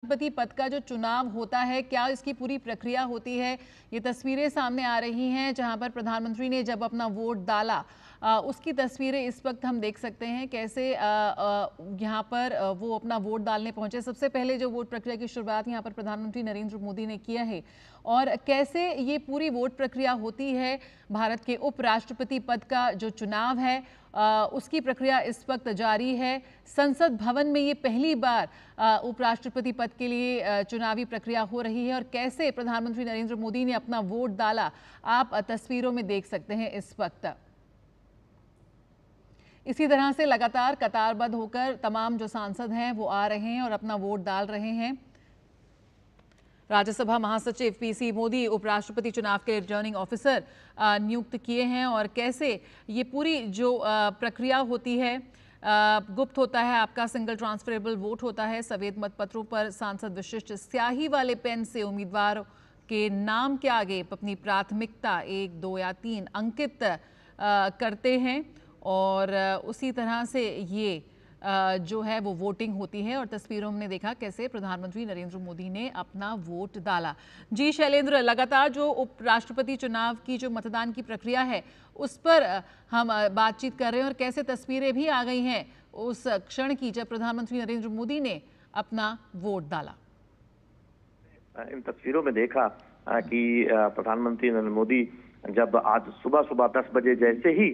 राष्ट्रपति पद का जो चुनाव होता है, क्या इसकी पूरी प्रक्रिया होती है? ये तस्वीरें सामने आ रही हैं जहां पर प्रधानमंत्री ने जब अपना वोट डाला, उसकी तस्वीरें इस वक्त हम देख सकते हैं कैसे यहाँ पर वो अपना वोट डालने पहुंचे। सबसे पहले जो वोट प्रक्रिया की शुरुआत यहाँ पर प्रधानमंत्री नरेंद्र मोदी ने किया है और कैसे ये पूरी वोट प्रक्रिया होती है। भारत के उपराष्ट्रपति पद का जो चुनाव है उसकी प्रक्रिया इस वक्त जारी है। संसद भवन में ये पहली बार उपराष्ट्रपति पद के लिए चुनावी प्रक्रिया हो रही है और कैसे प्रधानमंत्री नरेंद्र मोदी ने अपना वोट डाला, आप तस्वीरों में देख सकते हैं इस वक्त। इसी तरह से लगातार कतारबद्ध होकर तमाम जो सांसद हैं वो आ रहे हैं और अपना वोट डाल रहे हैं। राज्यसभा महासचिव पीसी मोदी उपराष्ट्रपति चुनाव के रिटर्निंग ऑफिसर नियुक्त किए हैं और कैसे ये पूरी जो प्रक्रिया होती है, गुप्त होता है, आपका सिंगल ट्रांसफरेबल वोट होता है। सफेद मतपत्रों पर सांसद विशिष्ट स्याही वाले पेन से उम्मीदवार के नाम के आगे अपनी प्राथमिकता 1, 2 या 3 अंकित करते हैं और उसी तरह से ये जो है वो वोटिंग होती है। और तस्वीरों में हमने देखा कैसे प्रधानमंत्री नरेंद्र मोदी ने अपना वोट डाला। जी शैलेंद्र, लगातार जो उपराष्ट्रपति चुनाव की जो मतदान की प्रक्रिया है उस पर हम बातचीत कर रहे हैं और कैसे तस्वीरें भी आ गई हैं उस क्षण की जब प्रधानमंत्री नरेंद्र मोदी ने अपना वोट डाला। इन तस्वीरों में देखा कि प्रधानमंत्री नरेंद्र मोदी जब आज सुबह सुबह 10 बजे जैसे ही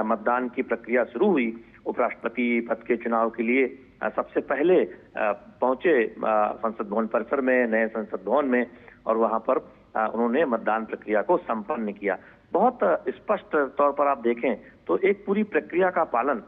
मतदान की प्रक्रिया शुरू हुई उपराष्ट्रपति पद के चुनाव के लिए, सबसे पहले पहुंचे संसद भवन परिसर में, नए संसद भवन में, और वहां पर उन्होंने मतदान प्रक्रिया को संपन्न किया। बहुत स्पष्ट तौर पर आप देखें तो एक पूरी प्रक्रिया का पालन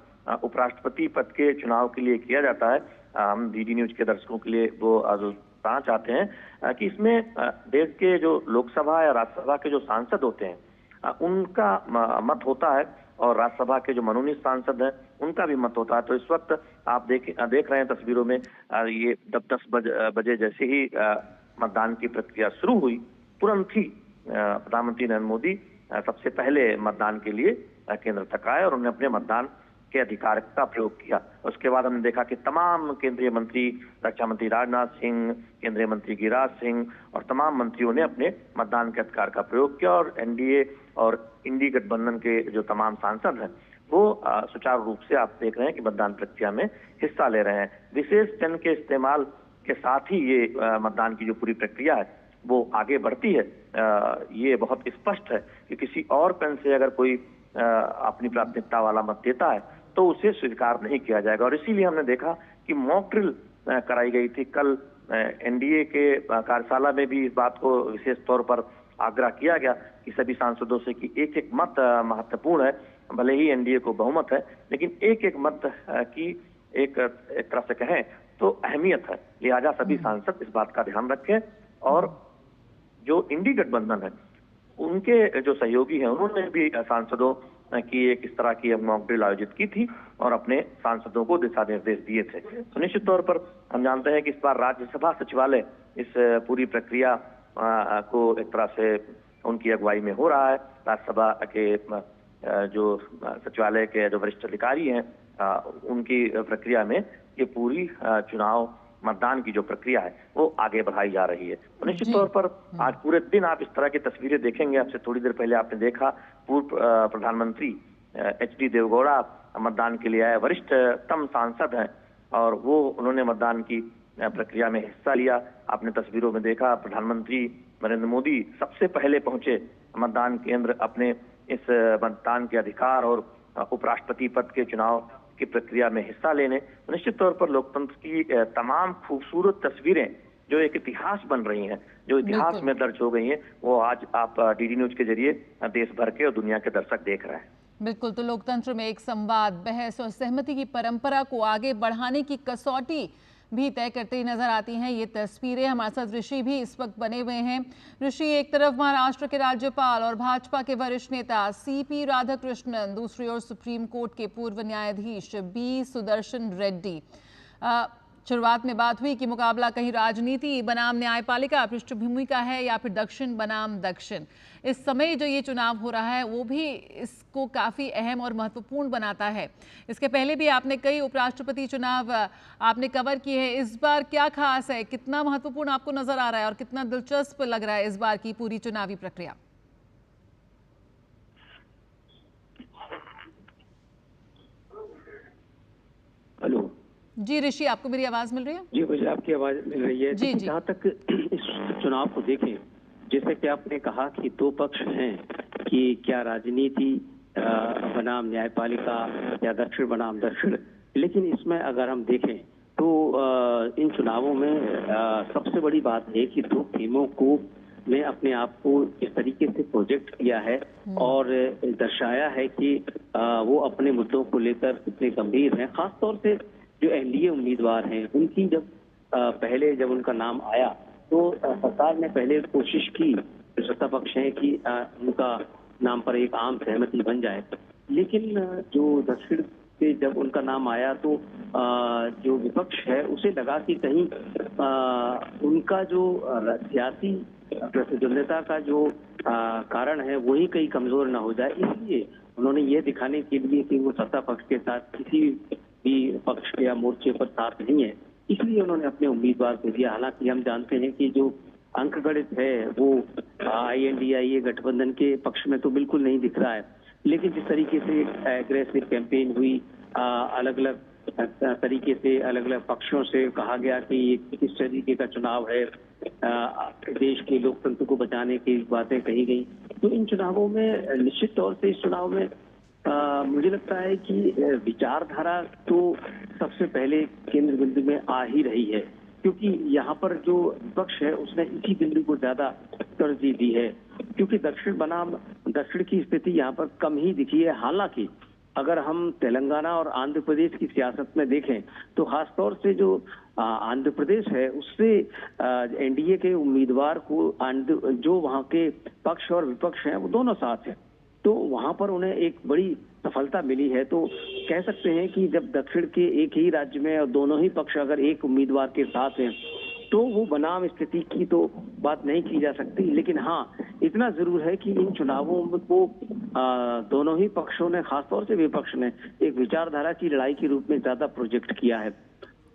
उपराष्ट्रपति पद के चुनाव के लिए किया जाता है। हम डीडी न्यूज के दर्शकों के लिए वो बताना चाहते हैं कि इसमें देश के जो लोकसभा या राज्यसभा के जो सांसद होते हैं उनका मत होता है और राज्यसभा के जो मनोनीत सांसद हैं उनका भी मत होता है। तो इस वक्त आप देख रहे हैं तस्वीरों में, ये 10 बजे जैसे ही मतदान की प्रक्रिया शुरू हुई, तुरंत ही प्रधानमंत्री नरेंद्र मोदी सबसे पहले मतदान के लिए केंद्र तक आए और उन्होंने अपने मतदान के अधिकार का प्रयोग किया। उसके बाद हमने देखा कि तमाम केंद्रीय मंत्री, रक्षा मंत्री राजनाथ सिंह, केंद्रीय मंत्री गिरिराज सिंह और तमाम मंत्रियों ने अपने मतदान के अधिकार का प्रयोग किया और एनडीए और इंडी गठबंधन के जो तमाम सांसद हैं वो सुचारू रूप से आप देख रहे हैं कि मतदान प्रक्रिया में हिस्सा ले रहे हैं। विशेष चिन्ह के इस्तेमाल के साथ ही ये मतदान की जो पूरी प्रक्रिया है वो आगे बढ़ती है। ये बहुत स्पष्ट है कि किसी और पेन से अगर कोई अपनी प्राथमिकता वाला मत देता है तो उसे स्वीकार नहीं किया जाएगा। और इसीलिए हमने देखा कि मॉक ड्रिल कराई गई थी कल एनडीए के कार्यशाला में भी इस बात को विशेष तौर पर आग्रह किया गया कि सभी सांसदों से कि एक एक मत महत्वपूर्ण है। भले ही एनडीए को बहुमत है लेकिन एक एक मत की एक तरह से कहें तो अहमियत है। लिहाजा सभी सांसद इस बात का ध्यान रखें और जो इंडी गठबंधन है उनके जो सहयोगी हैं उन्होंने भी सांसदों की एक इस तरह की मॉक ड्रिल आयोजित की थी और अपने सांसदों को दिशा निर्देश दिए थे। तो निश्चित तौर पर हम जानते हैं कि इस बार राज्यसभा सचिवालय इस पूरी प्रक्रिया को एक तरह से उनकी अगुवाई में हो रहा है। राज्यसभा के जो सचिवालय के जो वरिष्ठ अधिकारी हैं उनकी प्रक्रिया में ये पूरी चुनाव मतदान की जो प्रक्रिया है वो आगे बढ़ाई जा रही है। तो निश्चित तौर पर आज पूरे दिन आप इस तरह की तस्वीरें देखेंगे। आपसे थोड़ी देर पहले आपने देखा पूर्व प्रधानमंत्री एचडी देवेगौड़ा मतदान के लिए आए, वरिष्ठतम सांसद हैं और वो उन्होंने मतदान की प्रक्रिया में हिस्सा लिया। आपने तस्वीरों में देखा प्रधानमंत्री नरेंद्र मोदी सबसे पहले पहुंचे मतदान केंद्र अपने इस मतदान के अधिकार और उपराष्ट्रपति पद के चुनाव की प्रक्रिया में हिस्सा लेने। निश्चित तौर पर लोकतंत्र की तमाम खूबसूरत तस्वीरें जो एक इतिहास बन रही हैं, जो इतिहास में दर्ज हो गई हैं, वो आज आप डीडी न्यूज के जरिए देश भर के और दुनिया के दर्शक देख रहे हैं। बिल्कुल, तो लोकतंत्र में एक संवाद, बहस और सहमति की परंपरा को आगे बढ़ाने की कसौटी भी तय करते ही नजर आती हैं ये तस्वीरें। हमारे साथ ऋषि भी इस वक्त बने हुए हैं। ऋषि, एक तरफ महाराष्ट्र के राज्यपाल और भाजपा के वरिष्ठ नेता सीपी राधाकृष्णन, दूसरी ओर सुप्रीम कोर्ट के पूर्व न्यायाधीश बी सुदर्शन रेड्डी। शुरुआत में बात हुई कि मुकाबला कहीं राजनीति बनाम न्यायपालिका पृष्ठभूमि का है या फिर दक्षिण बनाम दक्षिण। इस समय जो ये चुनाव हो रहा है वो भी इसको काफ़ी अहम और महत्वपूर्ण बनाता है। इसके पहले भी आपने कई उपराष्ट्रपति चुनाव आपने कवर किए हैं। इस बार क्या खास है, कितना महत्वपूर्ण आपको नजर आ रहा है और कितना दिलचस्प लग रहा है इस बार की पूरी चुनावी प्रक्रिया? हेलो जी ऋषि, आपको मेरी आवाज मिल रही है? जी, मुझे आपकी आवाज मिल रही है। जी जी। जहाँ तक इस चुनाव को देखें, जैसे कि आपने कहा कि दो पक्ष हैं कि क्या राजनीति बनाम न्यायपालिका या दक्षिण बनाम दक्षिण, लेकिन इसमें अगर हम देखें तो इन चुनावों में सबसे बड़ी बात है कि दो टीमों को ने अपने आप को इस तरीके से प्रोजेक्ट किया है और दर्शाया है कि वो अपने मुद्दों को लेकर कितने गंभीर हैं। खासतौर से जो एनडीए उम्मीदवार हैं, उनकी पहले जब उनका नाम आया तो सरकार ने पहले कोशिश की, सत्ता पक्ष है, कि उनका नाम पर एक आम सहमति बन जाए। लेकिन जो दक्षिण से जब उनका नाम आया तो जो विपक्ष है उसे लगा कि कहीं उनका जो सियासी प्रतिद्वंद्विता का जो कारण है वही कहीं कमजोर ना हो जाए, इसलिए उन्होंने ये दिखाने के लिए कि वो सत्ता पक्ष के साथ किसी भी पक्ष या मोर्चे पर साथ नहीं है, इसलिए उन्होंने अपने उम्मीदवार को दिया। हालांकि हम जानते हैं कि जो अंकगणित है वो INDIA गठबंधन के पक्ष में तो बिल्कुल नहीं दिख रहा है, लेकिन जिस तरीके से एग्रेसिव कैंपेन हुई, अलग अलग तरीके से अलग अलग पक्षों से कहा गया कि ये किस तरीके का चुनाव है, देश के लोकतंत्र को बचाने की बातें कही गई। तो इन चुनावों में निश्चित तौर से इस चुनाव में मुझे लगता है कि विचारधारा तो सबसे पहले केंद्र बिंदु में आ ही रही है, क्योंकि यहाँ पर जो विपक्ष है उसने इसी बिंदु को ज्यादा तरजीह दी है, क्योंकि दक्षिण बनाम दक्षिण की स्थिति यहाँ पर कम ही दिखी है। हालांकि अगर हम तेलंगाना और आंध्र प्रदेश की सियासत में देखें तो खासतौर से जो आंध्र प्रदेश है उससे एनडीए के उम्मीदवार को जो वहाँ के पक्ष और विपक्ष हैं वो दोनों साथ हैं, तो वहां पर उन्हें एक बड़ी सफलता मिली है। तो कह सकते हैं कि जब दक्षिण के एक ही राज्य में और दोनों ही पक्ष अगर एक उम्मीदवार के साथ हैं तो वो बनाम स्थिति की तो बात नहीं की जा सकती, लेकिन हाँ इतना जरूर है कि इन चुनावों को दोनों ही पक्षों ने, खासतौर से विपक्ष ने, एक विचारधारा की लड़ाई के रूप में ज्यादा प्रोजेक्ट किया है।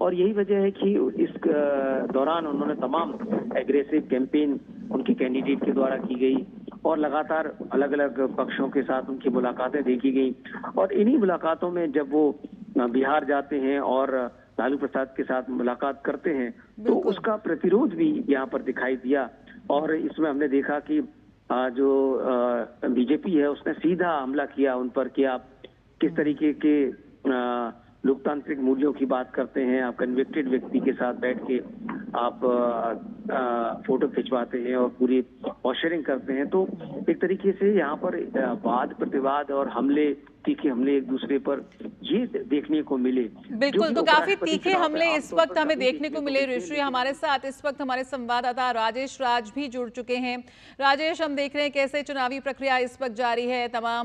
और यही वजह है कि इस दौरान उन्होंने तमाम एग्रेसिव कैंपेन उनके कैंडिडेट के द्वारा की गई और लगातार अलग अलग पक्षों के साथ उनकी मुलाकातें देखी गई। और इन्हीं मुलाकातों में जब वो बिहार जाते हैं और लालू प्रसाद के साथ मुलाकात करते हैं तो उसका प्रतिरोध भी यहाँ पर दिखाई दिया। और इसमें हमने देखा कि जो बीजेपी है उसने सीधा हमला किया उन पर कि आप किस तरीके के लोकतांत्रिक मूल्यों की बात करते हैं, आप कन्विक्टेड व्यक्ति के साथ बैठ के आप फोटो खिंचवाते हैं और पूरी पॉस्चरिंग करते हैं। तो एक तरीके से यहाँ पर वाद प्रतिवाद और तीखे हमले एक दूसरे पर ये देखने को मिले। बिल्कुल, तो काफी तीखे हमले इस वक्त हमें देखने को मिले। ऋषि, हमारे साथ इस वक्त हमारे संवाददाता राजेश राज भी जुड़ चुके हैं। राजेश, हम देख रहे हैं कैसे चुनावी प्रक्रिया इस वक्त जारी है, तमाम